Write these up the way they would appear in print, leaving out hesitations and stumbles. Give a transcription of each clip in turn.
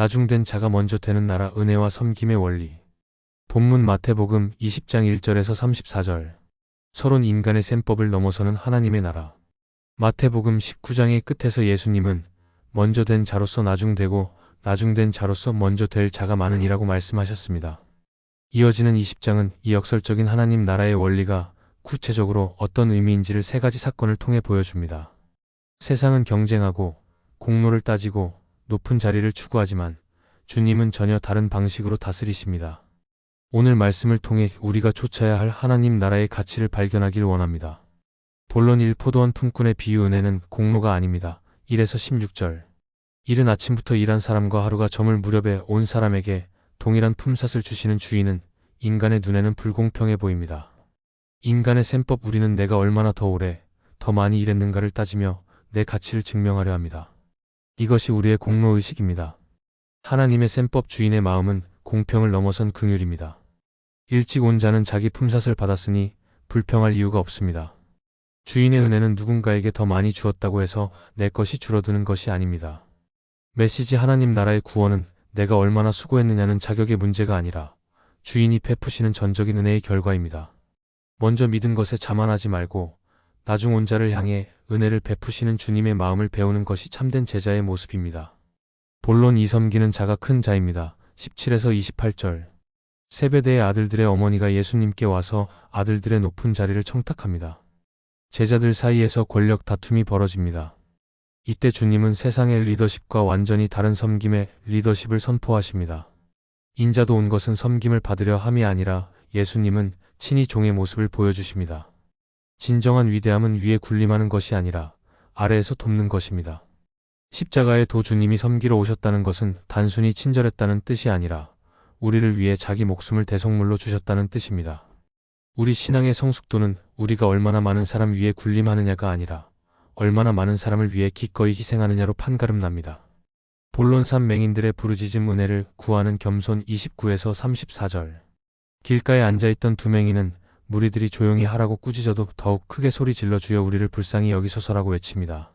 나중된 자가 먼저 되는 나라 은혜와 섬김의 원리. 본문 마태복음 20장 1절에서 34절. 서론 인간의 셈법을 넘어서는 하나님의 나라. 마태복음 19장의 끝에서 예수님은 먼저 된 자로서 나중되고 나중된 자로서 먼저 될 자가 많으니라고 말씀하셨습니다. 이어지는 20장은 이 역설적인 하나님 나라의 원리가 구체적으로 어떤 의미인지를 세 가지 사건을 통해 보여줍니다. 세상은 경쟁하고 공로를 따지고 높은 자리를 추구하지만 주님은 전혀 다른 방식으로 다스리십니다. 오늘 말씀을 통해 우리가 쫓아야 할 하나님 나라의 가치를 발견하길 원합니다. 본론 1. 포도원 품꾼의 비유. 은혜는 공로가 아닙니다. 1에서 16절. 이른 아침부터 일한 사람과 하루가 저물 무렵에 온 사람에게 동일한 품삯을 주시는 주인은 인간의 눈에는 불공평해 보입니다. 인간의 셈법. 우리는 내가 얼마나 더 오래, 더 많이 일했는가를 따지며 내 가치를 증명하려 합니다. 이것이 우리의 공로의식입니다. 하나님의 셈법. 주인의 마음은 공평을 넘어선 긍휼입니다. 일찍 온 자는 자기 품삯을 받았으니 불평할 이유가 없습니다. 주인의 은혜는 누군가에게 더 많이 주었다고 해서 내 것이 줄어드는 것이 아닙니다. 메시지. 하나님 나라의 구원은 내가 얼마나 수고했느냐는 자격의 문제가 아니라 주인이 베푸시는 전적인 은혜의 결과입니다. 먼저 믿은 것에 자만하지 말고 나중 온 자를 향해 은혜를 베푸시는 주님의 마음을 배우는 것이 참된 제자의 모습입니다. 본론 2. 섬기는 자가 큰 자입니다. 17에서 28절. 세베대의 아들들의 어머니가 예수님께 와서 아들들의 높은 자리를 청탁합니다. 제자들 사이에서 권력 다툼이 벌어집니다. 이때 주님은 세상의 리더십과 완전히 다른 섬김의 리더십을 선포하십니다. 인자도 온 것은 섬김을 받으려 함이 아니라 예수님은 친히 종의 모습을 보여주십니다. 진정한 위대함은 위에 군림하는 것이 아니라 아래에서 돕는 것입니다. 십자가의 도. 주님이 섬기러 오셨다는 것은 단순히 친절했다는 뜻이 아니라 우리를 위해 자기 목숨을 대속물로 주셨다는 뜻입니다. 우리 신앙의 성숙도는 우리가 얼마나 많은 사람 위에 군림하느냐가 아니라 얼마나 많은 사람을 위해 기꺼이 희생하느냐로 판가름납니다. 본론 3. 맹인들의 부르짖음. 은혜를 구하는 겸손. 29에서 34절. 길가에 앉아있던 두 맹인은 무리들이 조용히 하라고 꾸짖어도 더욱 크게 소리 질러 주여 우리를 불쌍히 여기소서라고 외칩니다.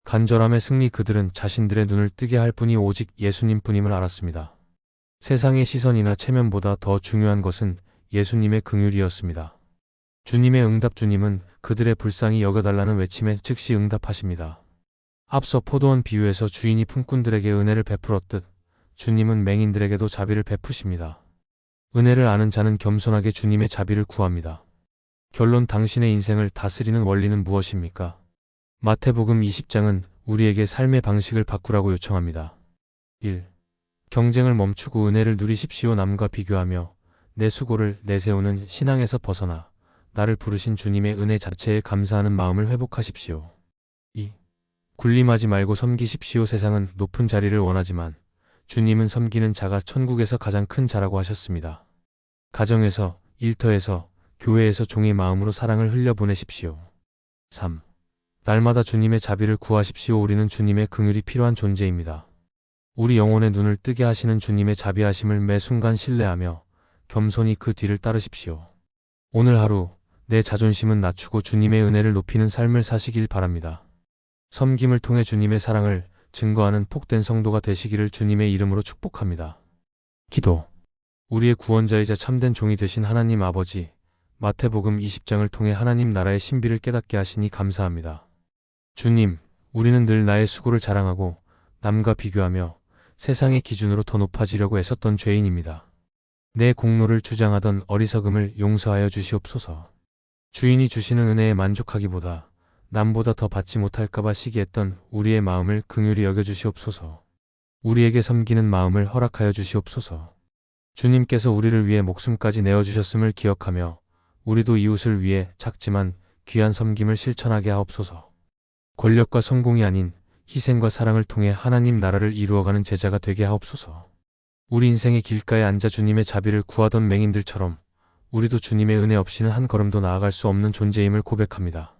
간절함의 승리. 그들은 자신들의 눈을 뜨게 할 분이 오직 예수님뿐임을 알았습니다. 세상의 시선이나 체면보다 더 중요한 것은 예수님의 긍휼이었습니다. 주님의 응답. 주님은 그들의 불쌍히 여겨달라는 외침에 즉시 응답하십니다. 앞서 포도원 비유에서 주인이 품꾼들에게 은혜를 베풀었듯 주님은 맹인들에게도 자비를 베푸십니다. 은혜를 아는 자는 겸손하게 주님의 자비를 구합니다. 결론. 당신의 인생을 다스리는 원리는 무엇입니까? 마태복음 20장은 우리에게 삶의 방식을 바꾸라고 요청합니다. 1. 경쟁을 멈추고 은혜를 누리십시오. 남과 비교하며 내 수고를 내세우는 신앙에서 벗어나 나를 부르신 주님의 은혜 자체에 감사하는 마음을 회복하십시오. 2. 군림하지 말고 섬기십시오. 세상은 높은 자리를 원하지만 주님은 섬기는 자가 천국에서 가장 큰 자라고 하셨습니다. 가정에서, 일터에서, 교회에서 종의 마음으로 사랑을 흘려보내십시오. 3. 날마다 주님의 자비를 구하십시오. 우리는 주님의 긍휼이 필요한 존재입니다. 우리 영혼의 눈을 뜨게 하시는 주님의 자비하심을 매 순간 신뢰하며 겸손히 그 뒤를 따르십시오. 오늘 하루 내 자존심은 낮추고 주님의 은혜를 높이는 삶을 사시길 바랍니다. 섬김을 통해 주님의 사랑을 증거하는 복된 성도가 되시기를 주님의 이름으로 축복합니다. 기도. 우리의 구원자이자 참된 종이 되신 하나님 아버지, 마태복음 20장을 통해 하나님 나라의 신비를 깨닫게 하시니 감사합니다. 주님, 우리는 늘 나의 수고를 자랑하고 남과 비교하며 세상의 기준으로 더 높아지려고 애썼던 죄인입니다. 내 공로를 주장하던 어리석음을 용서하여 주시옵소서. 주인이 주시는 은혜에 만족하기보다 남보다 더 받지 못할까봐 시기했던 우리의 마음을 긍휼히 여겨주시옵소서. 우리에게 섬기는 마음을 허락하여 주시옵소서. 주님께서 우리를 위해 목숨까지 내어주셨음을 기억하며 우리도 이웃을 위해 작지만 귀한 섬김을 실천하게 하옵소서. 권력과 성공이 아닌 희생과 사랑을 통해 하나님 나라를 이루어가는 제자가 되게 하옵소서. 우리 인생의 길가에 앉아 주님의 자비를 구하던 맹인들처럼 우리도 주님의 은혜 없이는 한 걸음도 나아갈 수 없는 존재임을 고백합니다.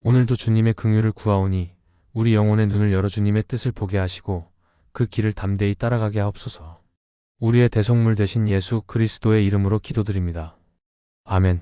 오늘도 주님의 긍휼을 구하오니 우리 영혼의 눈을 열어 주님의 뜻을 보게 하시고 그 길을 담대히 따라가게 하옵소서. 우리의 대속물 되신 예수 그리스도의 이름으로 기도드립니다. 아멘.